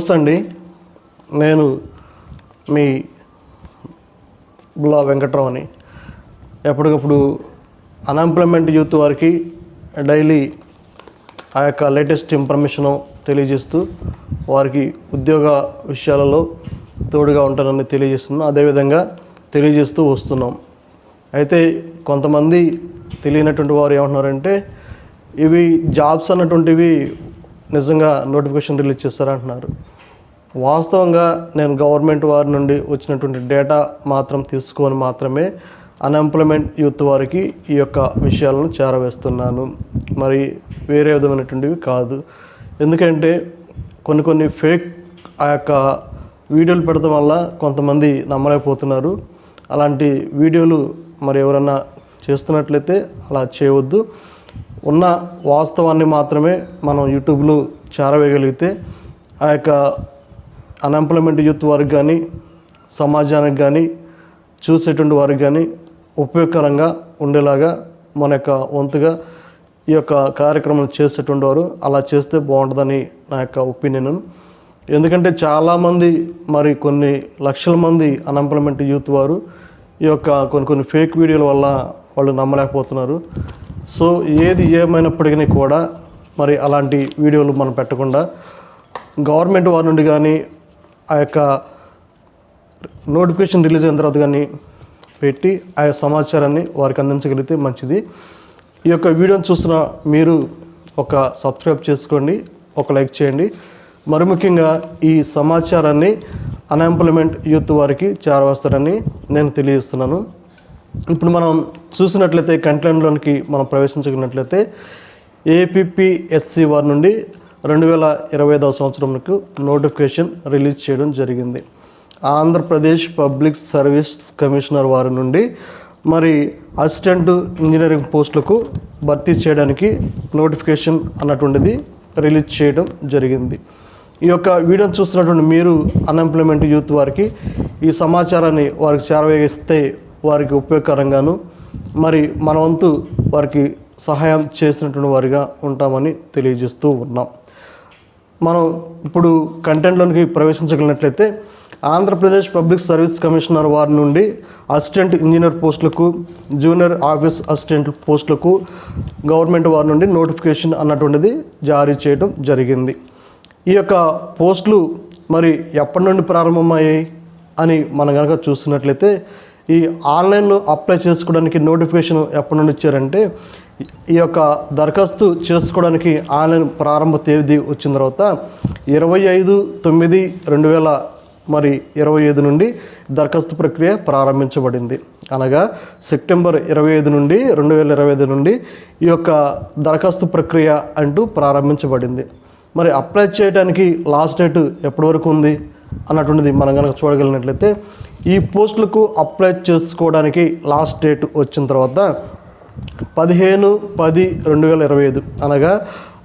నమస్తే అండి. నేను మీ బుల్లా వెంకట్రావుని. ఎప్పటికప్పుడు అన్ఎంప్లాయ్మెంట్ యూత్ వారికి డైలీ ఆ యొక్క లేటెస్ట్ ఇన్ఫర్మేషను తెలియజేస్తూ వారికి ఉద్యోగ విషయాలలో తోడుగా ఉంటానని తెలియజేస్తున్నాం. అదేవిధంగా తెలియజేస్తూ వస్తున్నాం. అయితే కొంతమంది తెలియనటువంటి వారు ఏమంటున్నారంటే ఇవి జాబ్స్ అన్నటువంటివి నిజంగా నోటిఫికేషన్ రిలీజ్ చేస్తారంటున్నారు. వాస్తవంగా నేను గవర్నమెంట్ వారి నుండి వచ్చినటువంటి డేటా తీసుకొని మాత్రమే అన్ఎంప్లాయ్మెంట్ యూత్ వారికి ఈ యొక్క విషయాలను చేరవేస్తున్నాను. మరి వేరే విధమైనటువంటివి కాదు. ఎందుకంటే కొన్ని ఫేక్ ఆ యొక్క వీడియోలు పెడతాం వల్ల కొంతమంది నమ్మలేకపోతున్నారు. అలాంటి వీడియోలు మరి ఎవరన్నా చేస్తున్నట్లయితే అలా చేయవద్దు. ఉన్న వాస్తవాన్ని మాత్రమే మనం యూట్యూబ్లో చేరవేయగలిగితే ఆ యొక్క అన్ఎంప్లాయ్మెంట్ యూత్ వారికి కానీ సమాజానికి కానీ చూసేటువంటి వారికి కానీ ఉపయోగకరంగా ఉండేలాగా మన యొక్క వంతుగా ఈ యొక్క కార్యక్రమాలు చేసేటువంటి వారు అలా చేస్తే బాగుంటుందని నా యొక్క ఒపీనియన్. ఎందుకంటే చాలామంది మరి కొన్ని లక్షల మంది అన్ఎంప్లాయ్మెంట్ యూత్ వారు ఈ యొక్క కొన్ని ఫేక్ వీడియోల వల్ల వాళ్ళు నమ్మలేకపోతున్నారు. సో ఏది ఏమైనప్పటికీ కూడా మరి అలాంటి వీడియోలు మనం పెట్టకుండా గవర్నమెంట్ వారి నుండి కానీ ఆ యొక్క నోటిఫికేషన్ రిలీజ్ అయిన తర్వాత కానీ పెట్టి ఆ సమాచారాన్ని వారికి అందించగలిగితే మంచిది. ఈ యొక్క వీడియోని చూస్తున్న మీరు ఒక సబ్స్క్రైబ్ చేసుకోండి, ఒక లైక్ చేయండి. మరి ముఖ్యంగా ఈ సమాచారాన్ని అన్ఎంప్లాయ్మెంట్ యూత్ వారికి చేరవేస్తారని నేను తెలియజేస్తున్నాను. ఇప్పుడు మనం చూసినట్లయితే కంటెంట్లోనికి మనం ప్రవేశించుకున్నట్లయితే ఏపీపీఎస్సీ వారి నుండి 2025 సంవత్సరంకు నోటిఫికేషన్ రిలీజ్ చేయడం జరిగింది. ఆంధ్రప్రదేశ్ పబ్లిక్ సర్వీస్ కమిషనర్ వారి నుండి మరి అసిస్టెంట్ ఇంజనీరింగ్ పోస్టులకు భర్తీ చేయడానికి నోటిఫికేషన్ అన్నటువంటిది రిలీజ్ చేయడం జరిగింది. ఈ యొక్క వీడియోని చూస్తున్నటువంటి మీరు అన్ఎంప్లాయ్మెంట్ యూత్ వారికి ఈ సమాచారాన్ని వారికి చేరవేస్తే వారికి ఉపయోగకరంగాను మరి మన వంతు వారికి సహాయం చేసినటువంటి వారిగా ఉంటామని తెలియజేస్తూ ఉన్నాం. మనం ఇప్పుడు కంటెంట్లోనికి ప్రవేశించగలిగినట్లయితే ఆంధ్రప్రదేశ్ పబ్లిక్ సర్వీస్ కమిషనర్ వారి నుండి అసిస్టెంట్ ఇంజనీర్ పోస్టులకు జూనియర్ ఆఫీస్ అసిస్టెంట్ పోస్టులకు గవర్నమెంట్ వారి నుండి నోటిఫికేషన్ అన్నటువంటిది జారీ చేయడం జరిగింది. ఈ యొక్క పోస్టులు మరి ఎప్పటి నుండి ప్రారంభమయ్యాయి అని మనం కనుక చూసినట్లయితే ఈ ఆన్లైన్లో అప్లై చేసుకోవడానికి నోటిఫికేషన్ ఎప్పటి నుండి ఇచ్చారంటే ఈ యొక్క దరఖాస్తు చేసుకోవడానికి ఆన్లైన్ ప్రారంభ తేదీ వచ్చిన తర్వాత 25/9/2025 నుండి దరఖాస్తు ప్రక్రియ ప్రారంభించబడింది. అనగా సెప్టెంబర్ 25 నుండి 2025 నుండి ఈ యొక్క దరఖాస్తు ప్రక్రియ అంటూ ప్రారంభించబడింది. మరి అప్లై చేయడానికి లాస్ట్ డేట్ ఎప్పటి వరకు ఉంది అన్నటువంటిది మనం కనుక చూడగలిగినట్లయితే ఈ పోస్టులకు అప్లై చేసుకోవడానికి లాస్ట్ డేట్ వచ్చిన తర్వాత 15/10/2025 అనగా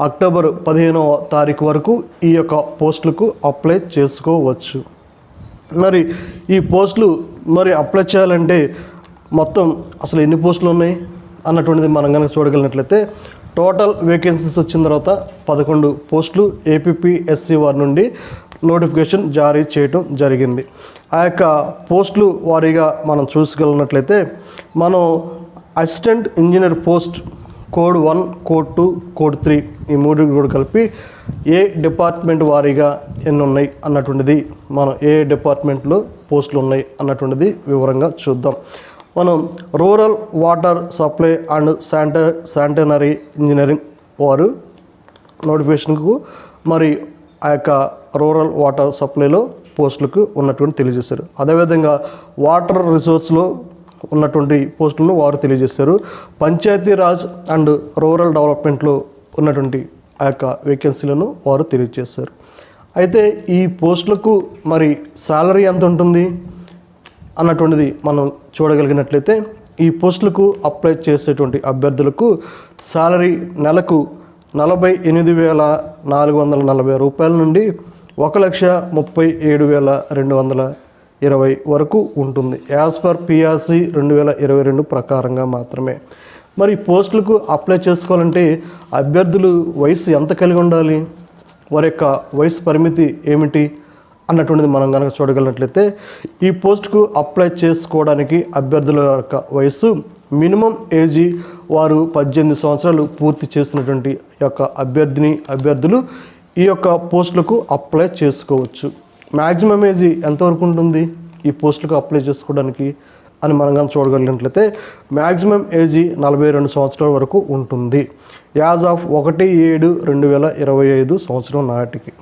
అక్టోబర్ 15వ తారీఖు వరకు ఈ యొక్క పోస్టులకు అప్లై చేసుకోవచ్చు. మరి ఈ పోస్టులు మరి అప్లై చేయాలంటే మొత్తం అసలు ఎన్ని పోస్టులు ఉన్నాయి అన్నటువంటిది మనం కనుక చూడగలిగినట్లయితే టోటల్ వేకెన్సీస్ వచ్చిన తర్వాత 11 పోస్టులు ఏపీపీఎస్సీ వారి నుండి నోటిఫికేషన్ జారీ చేయడం జరిగింది. ఆ యొక్క పోస్టులు వారీగా మనం చూసుకోగలిగినట్లయితే మనం assistant engineer post code 1, code 2, code 3 ఈ మూడు కూడా కలిపి ఏ డిపార్ట్మెంట్ వారీగా ఎన్ని ఉన్నాయి అన్నటువంటిది మనం ఏ డిపార్ట్మెంట్లో పోస్టులు ఉన్నాయి అన్నటువంటిది వివరంగా చూద్దాం. మనం rural water supply and sanitary engineering వారు నోటిఫికేషన్కు మరి ఆ యొక్క రూరల్ వాటర్ సప్లైలో పోస్టులకు ఉన్నటువంటి తెలియజేశారు. అదేవిధంగా వాటర్ రిసోర్స్లో ఉన్నటువంటి పోస్టులను వారు తెలియజేశారు. పంచాయతీరాజ్ అండ్ రూరల్ డెవలప్మెంట్లో ఉన్నటువంటి ఆ యొక్క వేకెన్సీలను వారు తెలియజేశారు. అయితే ఈ పోస్టులకు మరి శాలరీ ఎంత ఉంటుంది అన్నటువంటిది మనం చూడగలిగినట్లయితే ఈ పోస్టులకు అప్లై చేసేటువంటి అభ్యర్థులకు శాలరీ నెలకు 48,440 రూపాయల నుండి 1,37,220 వరకు ఉంటుంది. యాజ్ పర్ పిఆర్సి 2022 ప్రకారంగా మాత్రమే. మరి పోస్టులకు అప్లై చేసుకోవాలంటే అభ్యర్థులు వయసు ఎంత కలిగి ఉండాలి? వారి యొక్క వయసు పరిమితి ఏమిటి అన్నటువంటిది మనం కనుక చూడగలిగినట్లయితే ఈ పోస్టుకు అప్లై చేసుకోవడానికి అభ్యర్థుల యొక్క వయసు మినిమం ఏజీ వారు 18 సంవత్సరాలు పూర్తి చేసినటువంటి యొక్క అభ్యర్థులు ఈ యొక్క పోస్టులకు అప్లై చేసుకోవచ్చు. మ్యాక్సిమం ఏజీ ఎంతవరకు ఉంటుంది ఈ పోస్టులకు అప్లై చేసుకోవడానికి అని మనం కనుక చూడగలిగినట్లయితే మ్యాక్సిమం ఏజీ 42 సంవత్సరాల వరకు ఉంటుంది యాజ్ ఆఫ్ 1/7/2025 సంవత్సరం నాటికి.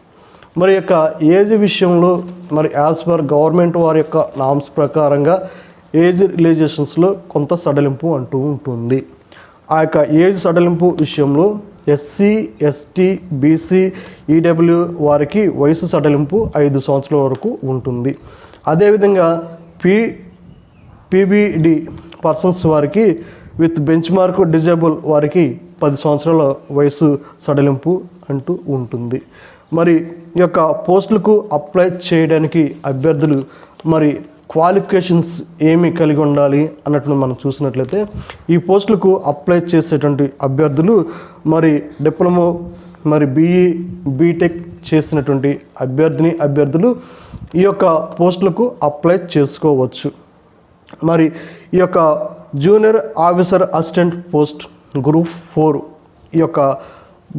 మరి యొక్క ఏజ్ విషయంలో మరి యాజ్ పర్ గవర్నమెంట్ వారి యొక్క నామ్స్ ప్రకారంగా ఏజ్ రిలేజేషన్స్లో కొంత సడలింపు అంటూ ఉంటుంది. ఆ యొక్క ఏజ్ సడలింపు విషయంలో ఎస్సీ, ఎస్టీ, బీసీ, ఈడబ్ల్యూ వారికి వయసు సడలింపు 5 సంవత్సరాల వరకు ఉంటుంది. అదేవిధంగా పీబీడి పర్సన్స్ వారికి విత్ బెంచ్ మార్క్ డిజేబుల్ వారికి 10 సంవత్సరాల వయసు సడలింపు అంటూ ఉంటుంది. మరి ఈ యొక్క పోస్టులకు అప్లై చేయడానికి అభ్యర్థులు మరి క్వాలిఫికేషన్స్ ఏమి కలిగి ఉండాలి అన్నట్లు మనం చూసినట్లయితే ఈ పోస్టులకు అప్లై చేసేటువంటి అభ్యర్థులు మరి డిప్లొమా మరి బీఈ, బీటెక్ చేసినటువంటి అభ్యర్థులు ఈ యొక్క పోస్టులకు అప్లై చేసుకోవచ్చు. మరి ఈ యొక్క junior officer assistant post group 4 ఈ యొక్క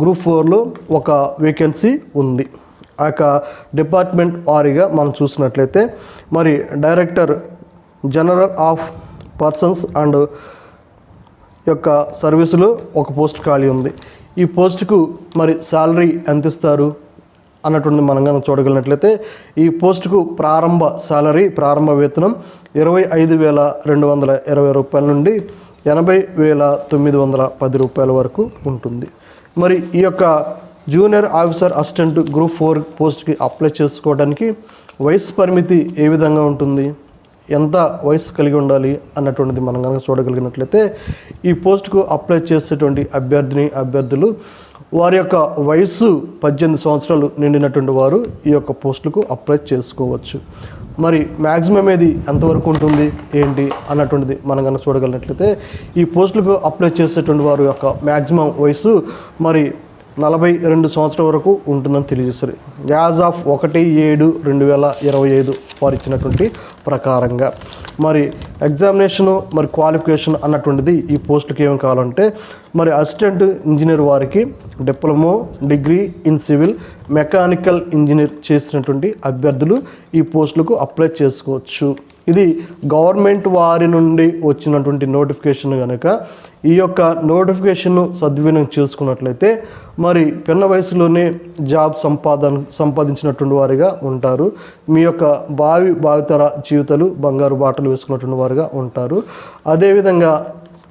గ్రూప్ 4లో ఒక వేకెన్సీ ఉంది. ఆ యొక్క డిపార్ట్మెంట్ వారీగా మనం చూసినట్లయితే మరి director general of persons and యొక్క సర్వీసులో ఒక పోస్ట్ ఖాళీ ఉంది. ఈ పోస్టుకు మరి శాలరీ ఎంత ఇస్తారు అన్నటువంటి మనం కనుక చూడగలిగినట్లయితే ఈ పోస్టుకు ప్రారంభ వేతనం 25,220 రూపాయల నుండి 80,910 రూపాయల వరకు ఉంటుంది. మరి ఈ యొక్క జూనియర్ ఆఫీసర్ అసిస్టెంట్ గ్రూప్ 4 పోస్ట్కి అప్లై చేసుకోవడానికి వయసు పరిమితి ఏ విధంగా ఉంటుంది, ఎంత వయసు కలిగి ఉండాలి అన్నటువంటిది మనం కనుక చూడగలిగినట్లయితే ఈ పోస్టుకు అప్లై చేసేటువంటి అభ్యర్థులు వారి యొక్క వయసు 18 సంవత్సరాలు నిండినటువంటి వారు ఈ యొక్క పోస్టులకు అప్లై చేసుకోవచ్చు. మరి మ్యాక్సిమం ఏది ఎంతవరకు ఉంటుంది ఏంటి అన్నటువంటిది మనం కనుక చూడగలిగినట్లయితే ఈ పోస్టులకు అప్లై చేసేటువంటి వారి యొక్క మ్యాక్సిమం వయసు మరి 42 సంవత్సరాల వరకు ఉంటుందని తెలియజేస్తారు. యాజ్ ఆఫ్ 1/7/2025 వారు ఇచ్చినటువంటి ప్రకారంగా. మరి ఎగ్జామినేషను మరి క్వాలిఫికేషన్ అన్నటువంటిది ఈ పోస్టుకి ఏమి కావాలంటే మరి అసిస్టెంట్ ఇంజనీర్ వారికి diploma, degree in civil, mechanical engineer చేసినటువంటి అభ్యర్థులు ఈ పోస్టులకు అప్లై చేసుకోవచ్చు. ఇది గవర్నమెంట్ వారి నుండి వచ్చినటువంటి నోటిఫికేషన్ కనుక ఈ యొక్క నోటిఫికేషన్ను సద్వినియోగం చేసుకున్నట్లయితే మరి పిన్న వయసులోనే జాబ్ సంపాదించినటువంటి వారిగా ఉంటారు. మీ యొక్క భావితర జీవితాలు బంగారు బాటలు వేసుకున్నటువంటి వారిగా ఉంటారు. అదేవిధంగా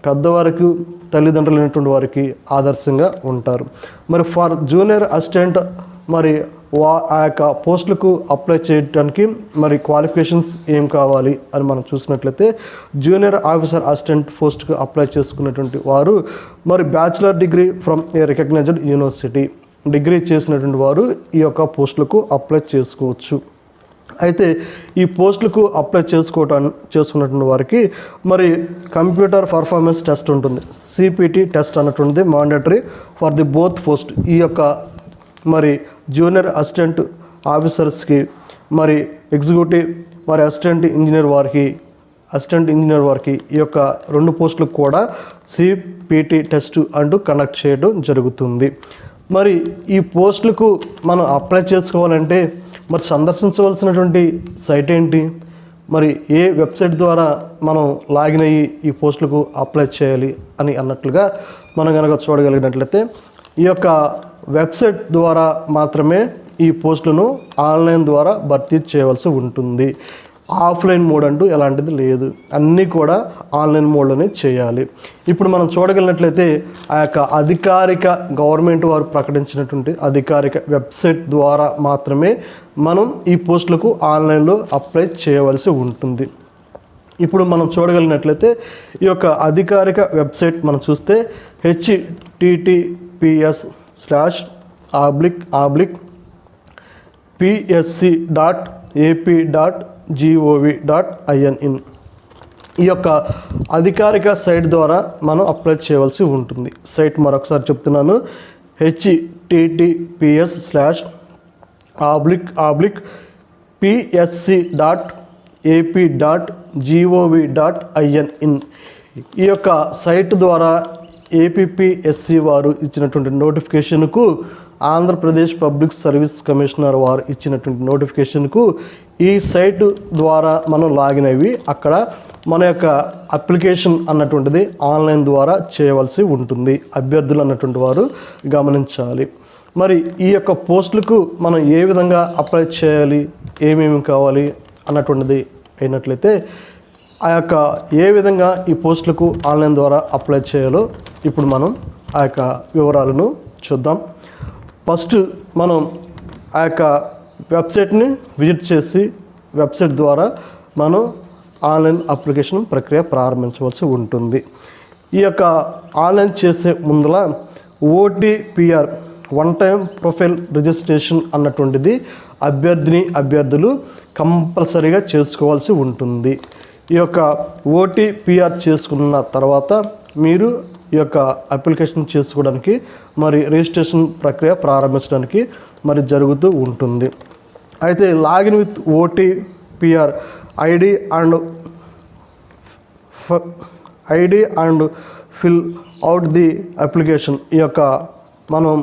పెద్దవారికి తల్లిదండ్రులైనటువంటి వారికి ఆదర్శంగా ఉంటారు. మరి ఫర్ జూనియర్ అసిస్టెంట్ మరి ఆ యొక్క పోస్టులకు అప్లై చేయడానికి మరి క్వాలిఫికేషన్స్ ఏం కావాలి అని మనం చూసినట్లయితే జూనియర్ ఆఫీసర్ అసిస్టెంట్ పోస్ట్కు అప్లై చేసుకున్నటువంటి వారు మరి bachelor degree from a recognised university degree చేసినటువంటి వారు ఈ యొక్క పోస్టులకు అప్లై చేసుకోవచ్చు. అయితే ఈ పోస్టులకు అప్లై చేసుకున్నటువంటి వారికి మరి కంప్యూటర్ పర్ఫార్మెన్స్ టెస్ట్ ఉంటుంది. సిపిటి టెస్ట్ అన్నటువంటిది mandatory for the both post. ఈ యొక్క మరి జూనియర్ అసిస్టెంట్ ఆఫీసర్స్కి మరి ఎగ్జిక్యూటివ్ మరి అసిస్టెంట్ ఇంజనీర్ వారికి ఈ యొక్క 2 పోస్టులకు కూడా సిపిటి టెస్ట్ అంటూ కండక్ట్ చేయడం జరుగుతుంది. మరి ఈ పోస్టులకు మనం అప్లై చేసుకోవాలంటే మరి సందర్శించవలసినటువంటి సైట్ ఏంటి, మరి ఏ వెబ్సైట్ ద్వారా మనం లాగిన్ అయ్యి ఈ పోస్టులకు అప్లై చేయాలి అని అన్నట్లుగా మనం కనుక చూడగలిగినట్లయితే ఈ యొక్క వెబ్సైట్ ద్వారా మాత్రమే ఈ పోస్టులను ఆన్లైన్ ద్వారా భర్తీ చేయవలసి ఉంటుంది. ఆఫ్లైన్ మోడ్ అంటూ ఎలాంటిది లేదు, అన్నీ కూడా ఆన్లైన్ మోడ్లోనే చేయాలి. ఇప్పుడు మనం చూడగలిగినట్లయితే ఆ యొక్క అధికారిక గవర్నమెంట్ వారు ప్రకటించినటువంటి అధికారిక వెబ్సైట్ ద్వారా మాత్రమే మనం ఈ పోస్టులకు ఆన్లైన్లో అప్లై చేయవలసి ఉంటుంది. ఇప్పుడు మనం చూడగలిగినట్లయితే ఈ యొక్క అధికారిక వెబ్సైట్ మనం చూస్తే https://psc.ap.gov.in ఈ యొక్క అధికారిక సైట్ ద్వారా మనం అప్లై చేయవలసి ఉంటుంది. సైట్ మరొకసారి చెప్తున్నాను, https://psc.ap.gov.in https://psc.ap.gov.in ఈ యొక్క సైట్ ద్వారా ఏపీపీఎస్సి వారు ఇచ్చినటువంటి నోటిఫికేషన్కు, ఆంధ్రప్రదేశ్ పబ్లిక్ సర్వీస్ కమిషనర్ వారు ఇచ్చినటువంటి నోటిఫికేషన్కు ఈ సైట్ ద్వారా మనం లాగిన్ అయ్యి అక్కడ మన యొక్క అప్లికేషన్ అన్నటువంటిది ఆన్లైన్ ద్వారా చేయవలసి ఉంటుంది. అభ్యర్థులు అన్నటువంటి వారు గమనించాలి. మరి ఈ యొక్క పోస్టులకు మనం ఏ విధంగా అప్లై చేయాలి, ఏమేమి కావాలి అన్నటువంటిది అయినట్లయితే ఆ యొక్క ఏ విధంగా ఈ పోస్టులకు ఆన్లైన్ ద్వారా అప్లై చేయాలో ఇప్పుడు మనం ఆ యొక్క వివరాలను చూద్దాం. ఫస్ట్ మనం ఆ యొక్క వెబ్సైట్ని విజిట్ చేసి వెబ్సైట్ ద్వారా మనం ఆన్లైన్ అప్లికేషన్ ప్రక్రియ ప్రారంభించవలసి ఉంటుంది. ఈ యొక్క ఆన్లైన్ చేసే ముందల OTPR one time profile registration అన్నటువంటిది అభ్యర్థులు కంపల్సరీగా చేసుకోవాల్సి ఉంటుంది. ఈ యొక్క OTPR చేసుకున్న తర్వాత మీరు ఈ యొక్క అప్లికేషన్ చేసుకోవడానికి మరి రిజిస్ట్రేషన్ ప్రక్రియ ప్రారంభించడానికి మరి జరుగుతూ ఉంటుంది. అయితే login with OTPR ID and fill out the application. ఈ యొక్క మనం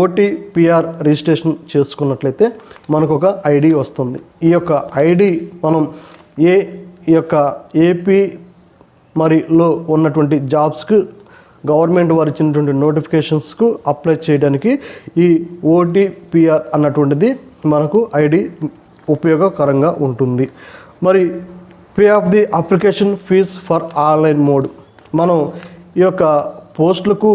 OTPR రిజిస్ట్రేషన్ చేసుకున్నట్లయితే మనకు ఒక ఐడి వస్తుంది. ఈ యొక్క ఐడి మనం ఈ యొక్క ఏపీ మరిలో ఉన్నటువంటి జాబ్స్కు గవర్నమెంట్ వారు ఇచ్చినటువంటి నోటిఫికేషన్స్కు అప్లై చేయడానికి ఈ OTPR అన్నటువంటిది మనకు ఐడి ఉపయోగకరంగా ఉంటుంది. మరి pay of the application fee for online mode. మనం ఈ యొక్క పోస్టులకు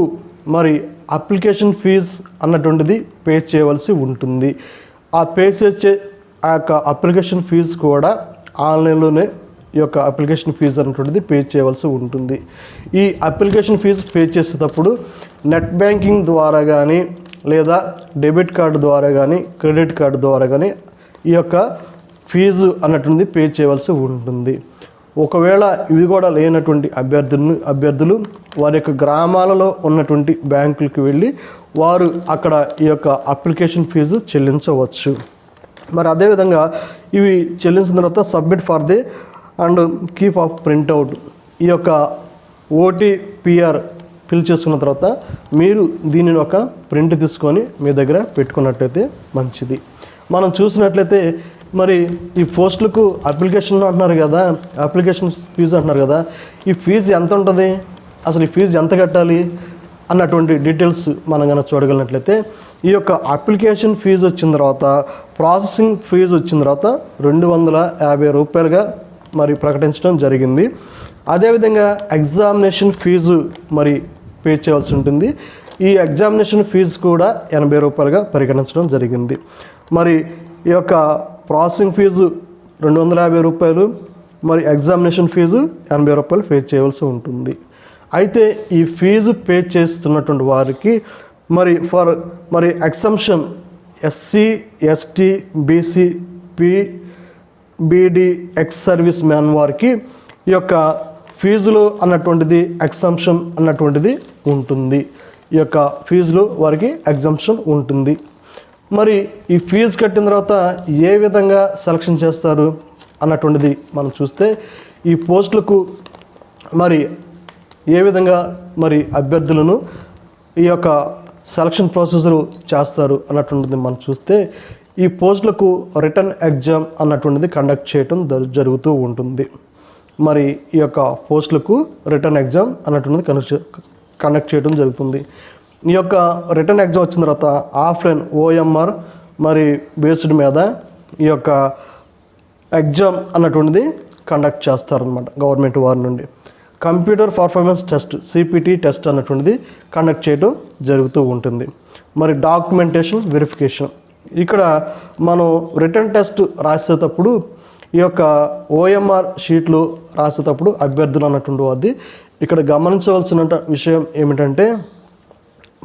మరి అప్లికేషన్ ఫీజ్ అన్నటువంటిది పే చేయవలసి ఉంటుంది. ఆ పే చేసే ఆ యొక్క అప్లికేషన్ ఫీజు కూడా ఆన్లైన్లోనే ఈ యొక్క అప్లికేషన్ ఫీజు అన్నటువంటిది పే చేయవలసి ఉంటుంది. ఈ అప్లికేషన్ ఫీజు పే చేసేటప్పుడు నెట్ బ్యాంకింగ్ ద్వారా కానీ లేదా డెబిట్ కార్డు ద్వారా కానీ క్రెడిట్ కార్డు ద్వారా కానీ ఈ యొక్క ఫీజు అన్నటువంటిది పే చేయవలసి ఉంటుంది. ఒకవేళ ఇవి కూడా లేనటువంటి అభ్యర్థులు వారి యొక్క గ్రామాలలో ఉన్నటువంటి బ్యాంకులకు వెళ్ళి వారు అక్కడ ఈ యొక్క అప్లికేషన్ ఫీజు చెల్లించవచ్చు. మరి అదేవిధంగా ఇవి చెల్లించిన తర్వాత submit for the and keep of printout. ఈ యొక్క OTPR ఫిల్ చేసుకున్న తర్వాత మీరు దీనిని ఒక ప్రింట్ తీసుకొని మీ దగ్గర పెట్టుకున్నట్లయితే మంచిది. మనం చూసినట్లయితే మరి ఈ పోస్టులకు అప్లికేషన్ అంటున్నారు కదా, అప్లికేషన్ ఫీజు అంటున్నారు కదా, ఈ ఫీజు ఎంత ఉంటుంది, అసలు ఈ ఫీజు ఎంత కట్టాలి అన్నటువంటి డీటెయిల్స్ మనం కనుక చూడగలిగినట్లయితే ఈ యొక్క అప్లికేషన్ ఫీజు వచ్చిన తర్వాత ప్రాసెసింగ్ ఫీజు వచ్చిన తర్వాత 250 రూపాయలుగా మరి ప్రకటించడం జరిగింది. అదేవిధంగా ఎగ్జామినేషన్ ఫీజు మరి పే చేయాల్సి ఉంటుంది. ఈ ఎగ్జామినేషన్ ఫీజు కూడా 80 రూపాయలుగా పరిగణించడం జరిగింది. మరి ఈ యొక్క ప్రాసెసింగ్ ఫీజు 250 రూపాయలు, మరి ఎగ్జామినేషన్ ఫీజు 80 రూపాయలు పే చేయవలసి ఉంటుంది. అయితే ఈ ఫీజు పే చేస్తున్నటువంటి వారికి మరి exemption SC, ST, BC, PBD ex serviceman వారికి ఈ యొక్క ఫీజులో అన్నటువంటిది ఎగ్జంప్షన్ అన్నటువంటిది ఉంటుంది. ఈ యొక్క ఫీజులో వారికి ఎగ్జంప్షన్ ఉంటుంది. మరి ఈ ఫీజు కట్టిన తర్వాత ఏ విధంగా సెలక్షన్ చేస్తారు అన్నటువంటిది మనం చూస్తే ఈ పోస్టులకు మరి ఏ విధంగా మరి అభ్యర్థులను ఈ యొక్క సెలక్షన్ ప్రొసీజర్ చేస్తారు అన్నటువంటిది మనం చూస్తే ఈ పోస్టులకు రిటర్న్ ఎగ్జామ్ అన్నటువంటిది కండక్ట్ చేయడం జరుగుతూ ఉంటుంది. మరి ఈ యొక్క పోస్టులకు రిటర్న్ ఎగ్జామ్ అన్నటువంటిది కండక్ట్ చేయడం జరుగుతుంది. ఈ యొక్క రిటర్న్ ఎగ్జామ్ వచ్చిన తర్వాత ఆఫ్లైన్ OMR మరి బేస్డ్ మీద ఈ యొక్క ఎగ్జామ్ అన్నటువంటిది కండక్ట్ చేస్తారనమాట గవర్నమెంట్ వారి నుండి. Computer performance test CPT test అన్నటువంటిది కండక్ట్ చేయడం జరుగుతూ ఉంటుంది. మరి డాక్యుమెంటేషన్ వెరిఫికేషన్, ఇక్కడ మనం రిటర్న్ టెస్ట్ రాసేటప్పుడు ఈ యొక్క OMR షీట్లు రాసేటప్పుడు అభ్యర్థులు అన్నటువంటి వాది ఇక్కడ గమనించవలసిన విషయం ఏమిటంటే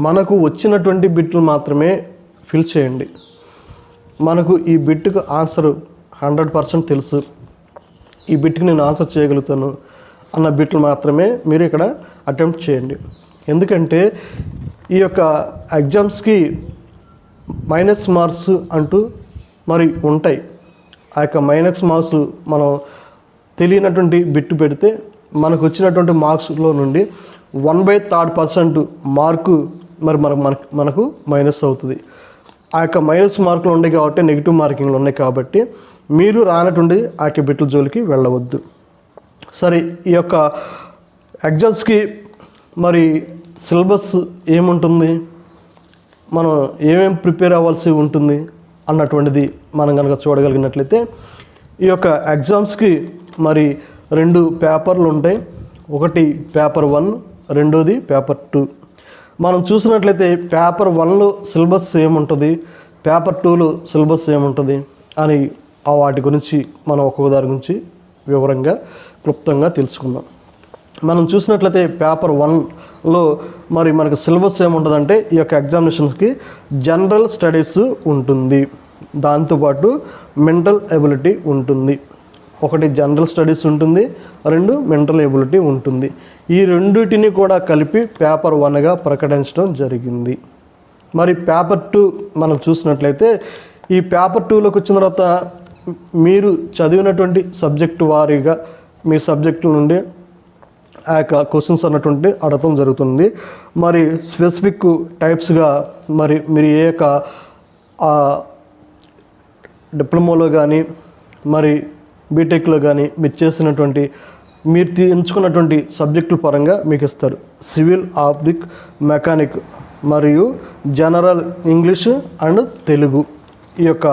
మనకు వచ్చినటువంటి బిట్లు మాత్రమే ఫిల్ చేయండి. మనకు ఈ బిట్కు ఆన్సర్ 100% తెలుసు, ఈ బిట్కి నేను ఆన్సర్ చేయగలుగుతాను అన్న బిట్లు మాత్రమే మీరు ఇక్కడ అటెంప్ట్ చేయండి. ఎందుకంటే ఈ యొక్క ఎగ్జామ్స్కి మైనస్ మార్క్స్ అంటూ మరి ఉంటాయి. ఆ యొక్క మైనస్ మార్క్స్ మనం తెలియనటువంటి బిట్టు పెడితే మనకు వచ్చినటువంటి మార్క్స్లో నుండి 1/3% మార్కు మరి మనకు మైనస్ అవుతుంది. ఆ యొక్క మైనస్ మార్కులు ఉన్నాయి కాబట్టి, నెగిటివ్ మార్కింగ్లు ఉన్నాయి కాబట్టి మీరు రానటువంటి ఆ యొక్క బిట్ల జోలికి వెళ్ళవద్దు. సరే, ఈ యొక్క ఎగ్జామ్స్కి మరి సిలబస్ ఏముంటుంది, మనం ఏమేమి ప్రిపేర్ అవ్వాల్సి ఉంటుంది అన్నటువంటిది మనం కనుక చూడగలిగినట్లయితే, ఈ యొక్క ఎగ్జామ్స్కి మరి 2 పేపర్లు ఉంటాయి. ఒకటి పేపర్ 1, రెండోది పేపర్ 2. మనం చూసినట్లయితే పేపర్ 1లో సిలబస్ ఏముంటుంది, పేపర్ 2లో సిలబస్ ఏముంటుంది అని వాటి గురించి మనం ఒక్కొక్క దాని గురించి వివరంగా క్లుప్తంగా తెలుసుకుందాం. మనం చూసినట్లయితే పేపర్ 1లో మరి మనకు సిలబస్ ఏముంటుందంటే, ఈ యొక్క ఎగ్జామినేషన్స్కి జనరల్ స్టడీస్ ఉంటుంది, దాంతోపాటు మెంటల్ ఎబిలిటీ ఉంటుంది. ఒకటి జనరల్ స్టడీస్ ఉంటుంది, 2 మెంటల్ ఎబిలిటీ ఉంటుంది. ఈ రెండింటిని కూడా కలిపి పేపర్ 1గా ప్రకటించడం జరిగింది. మరి పేపర్ 2 మనం చూసినట్లయితే, ఈ పేపర్ 2లోకి వచ్చిన తర్వాత మీరు చదివినటువంటి సబ్జెక్టు వారీగా మీ సబ్జెక్టు నుండి ఆ యొక్క క్వశ్చన్స్ అన్నటువంటి అడగటం జరుగుతుంది. మరి స్పెసిఫిక్ టైప్స్గా మరి మీరు ఏ యొక్క డిప్లొమాలో కానీ మరి బీటెక్లో కానీ మీరు చేసినటువంటి మీరు ఎంచుకున్నటువంటి సబ్జెక్టుల పరంగా మీకు ఇస్తారు. సివిల్, ఆబ్లిక్, మెకానిక్ మరియు జనరల్ ఇంగ్లీష్ అండ్ తెలుగు ఈ యొక్క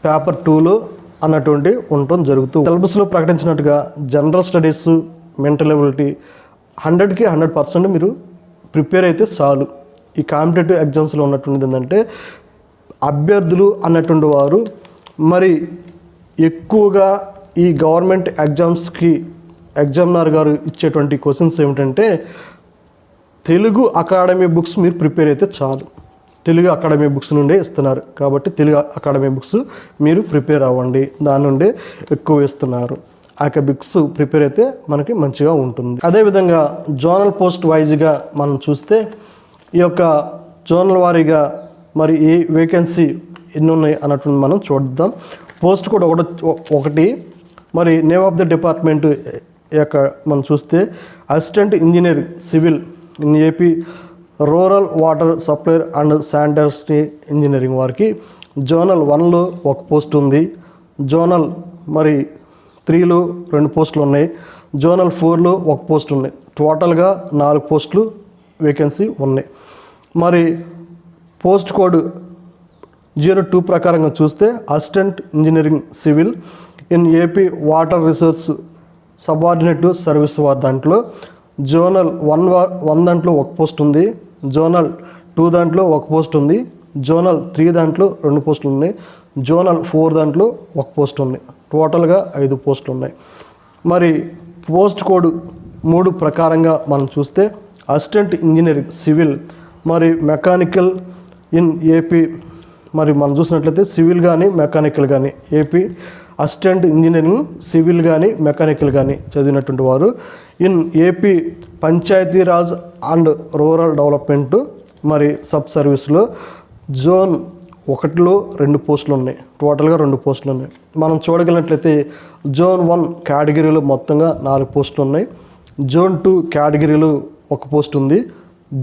పేపర్ 2లో అన్నటువంటి ఉండటం జరుగుతూ సిలబస్లో ప్రకటించినట్టుగా జనరల్ స్టడీస్, మెంటల్ ఎబిలిటీ 100కి 100% మీరు ప్రిపేర్ అయితే చాలు. ఈ కాంపిటేటివ్ ఎగ్జామ్స్లో ఉన్నటువంటిది ఏంటంటే, అభ్యర్థులు అన్నటువంటి వారు మరి ఎక్కువగా ఈ గవర్నమెంట్ ఎగ్జామ్స్కి ఎగ్జామినర్ గారు ఇచ్చేటువంటి క్వశ్చన్స్ ఏమిటంటే, తెలుగు అకాడమీ బుక్స్ మీరు ప్రిపేర్ అయితే చాలు. తెలుగు అకాడమీ బుక్స్ నుండే ఇస్తున్నారు కాబట్టి తెలుగు అకాడమీ బుక్స్ మీరు ప్రిపేర్ అవ్వండి, దాని నుండే ఎక్కువ ఇస్తున్నారు. ఆ యొక్క బుక్స్ ప్రిపేర్ అయితే మనకి మంచిగా ఉంటుంది. అదేవిధంగా జోనల్ పోస్ట్ వైజ్గా మనం చూస్తే, ఈ యొక్క జోనల్ వారీగా మరి ఏ వేకెన్సీ ఎన్ని ఉన్నాయి అన్నటువంటి మనం చూద్దాం. పోస్ట్ కూడా ఒకటి మరి నేమ్ ఆఫ్ ద డిపార్ట్మెంట్ యొక్క మనం చూస్తే, assistant engineer civil in AP rural water supply and sanitary engineering వారికి జోనల్ 1లో ఒక పోస్ట్ ఉంది, జోనల్ మరి 3లో 2 పోస్టులు ఉన్నాయి, జోనల్ 4లో ఒక పోస్ట్ ఉన్నాయి. టోటల్గా 4 పోస్టులు వేకెన్సీ ఉన్నాయి. మరి పోస్ట్ కోడ్ 02 ప్రకారంగా చూస్తే, assistant engineering civil in AP water resource subordinate service వారి దాంట్లో జోనల్ 1 దాంట్లో ఒక పోస్ట్ ఉంది, జోనల్ 2 దాంట్లో ఒక పోస్ట్ ఉంది, జోనల్ 3 దాంట్లో 2 పోస్టులు ఉన్నాయి, జోనల్ 4 దాంట్లో ఒక పోస్ట్ ఉన్నాయి. టోటల్గా 5 పోస్టులు ఉన్నాయి. మరి పోస్ట్ కోడ్ 3 ప్రకారంగా మనం చూస్తే, అసిస్టెంట్ ఇంజనీరింగ్ సివిల్ మరి మెకానికల్ ఇన్ ఏపీ మరి మనం చూసినట్లయితే సివిల్ కానీ మెకానికల్ కానీ ఏపీ అసిస్టెంట్ ఇంజనీరింగ్ సివిల్ కానీ మెకానికల్ కానీ చదివినటువంటి వారు in AP Panchayati Raj and rural development మరి సబ్ సర్వీస్లో జోన్ 1లో 2 పోస్టులు ఉన్నాయి. టోటల్గా 2 పోస్టులు ఉన్నాయి. మనం చూడగలిగినట్లయితే జోన్ 1 కేటగిరీలో మొత్తంగా 4 పోస్టులు ఉన్నాయి, జోన్ 2 కేటగిరీలో 1 పోస్ట్ ఉంది,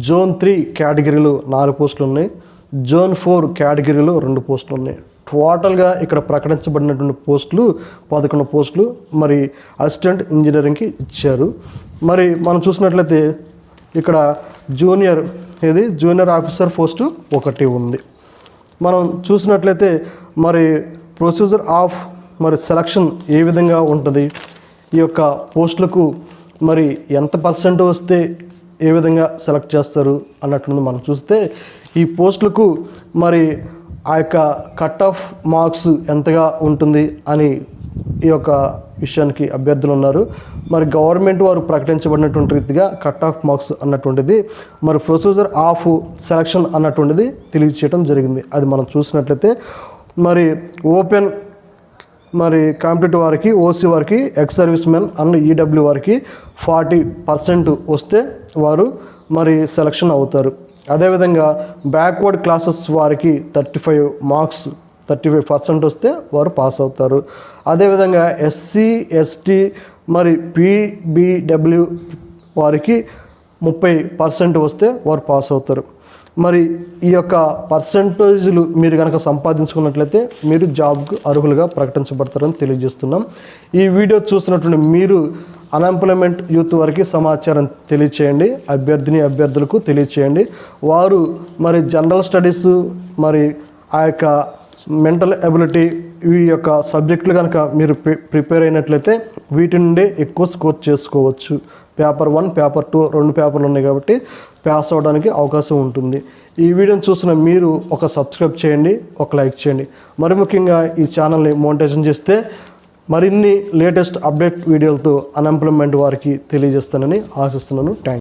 జోన్ 3 కేటగిరీలో 4 పోస్టులు ఉన్నాయి, జోన్ 4 కేటగిరీలో 2 పోస్టులు ఉన్నాయి. టోటల్గా ఇక్కడ ప్రకటించబడినటువంటి పోస్టులు 11 పోస్టులు మరి అసిస్టెంట్ ఇంజనీరింగ్కి ఇచ్చారు. మరి మనం చూసినట్లయితే ఇక్కడ జూనియర్ ఆఫీసర్ పోస్టు 1 ఉంది. మనం చూసినట్లయితే మరి ప్రొసీజర్ ఆఫ్ మరి సెలక్షన్ ఏ విధంగా ఉంటుంది, ఈ యొక్క పోస్టులకు మరి ఎంత % వస్తే ఏ విధంగా సెలెక్ట్ చేస్తారు అన్నట్టు మనం చూస్తే, ఈ పోస్టులకు మరి ఆ యొక్క కట్ ఆఫ్ మార్క్స్ ఎంతగా ఉంటుంది అని ఈ యొక్క విషయానికి అభ్యర్థులు ఉన్నారు. మరి గవర్నమెంట్ వారు ప్రకటించబడినటువంటి రీతిగా కట్ ఆఫ్ మార్క్స్ అన్నటువంటిది మరి ప్రొసీజర్ ఆఫ్ సెలక్షన్ అన్నటువంటిది తెలియచేయడం జరిగింది. అది మనం చూసినట్లయితే మరి ఓపెన్ మరి కాంపిటేటివ్ వారికి, ఓసీ వారికి, ex service men and EW వారికి 40% వస్తే వారు మరి సెలక్షన్ అవుతారు. అదేవిధంగా బ్యాక్వర్డ్ క్లాసెస్ వారికి 35 మార్క్స్ 35% వస్తే వారు పాస్ అవుతారు. అదేవిధంగా ఎస్సీ ఎస్టీ మరి పీబీడబ్ల్యూ వారికి 30% వస్తే వారు పాస్ అవుతారు. మరి ఈ యొక్క పర్సంటేజ్లు మీరు కనుక సంపాదించుకున్నట్లయితే మీరు జాబ్కు అర్హులుగా ప్రకటించబడతారని తెలియజేస్తున్నాం. ఈ వీడియో చూసినటువంటి మీరు అన్ఎంప్లాయ్మెంట్ యూత్ వారికి సమాచారం తెలియచేయండి, అభ్యర్థులకు తెలియచేయండి. వారు మరి జనరల్ స్టడీస్ మరి ఆ యొక్క మెంటల్ ఎబిలిటీ ఈ యొక్క సబ్జెక్టులు కనుక మీరు ప్రిపేర్ అయినట్లయితే వీటి నుండే ఎక్కువ స్కోర్ చేసుకోవచ్చు. పేపర్ 1 పేపర్ 2 2 పేపర్లు ఉన్నాయి కాబట్టి పాస్ అవ్వడానికి అవకాశం ఉంటుంది. ఈ వీడియోని చూసిన మీరు ఒక సబ్స్క్రైబ్ చేయండి, ఒక లైక్ చేయండి. మరి ముఖ్యంగా ఈ ఛానల్ని మోనిటైజేషన్ చేస్తే మరిన్ని లేటెస్ట్ అప్డేట్ వీడియోలతో అన్ఎంప్లాయ్మెంట్ వారికి తెలియజేస్తానని ఆశిస్తున్నాను. థ్యాంక్స్.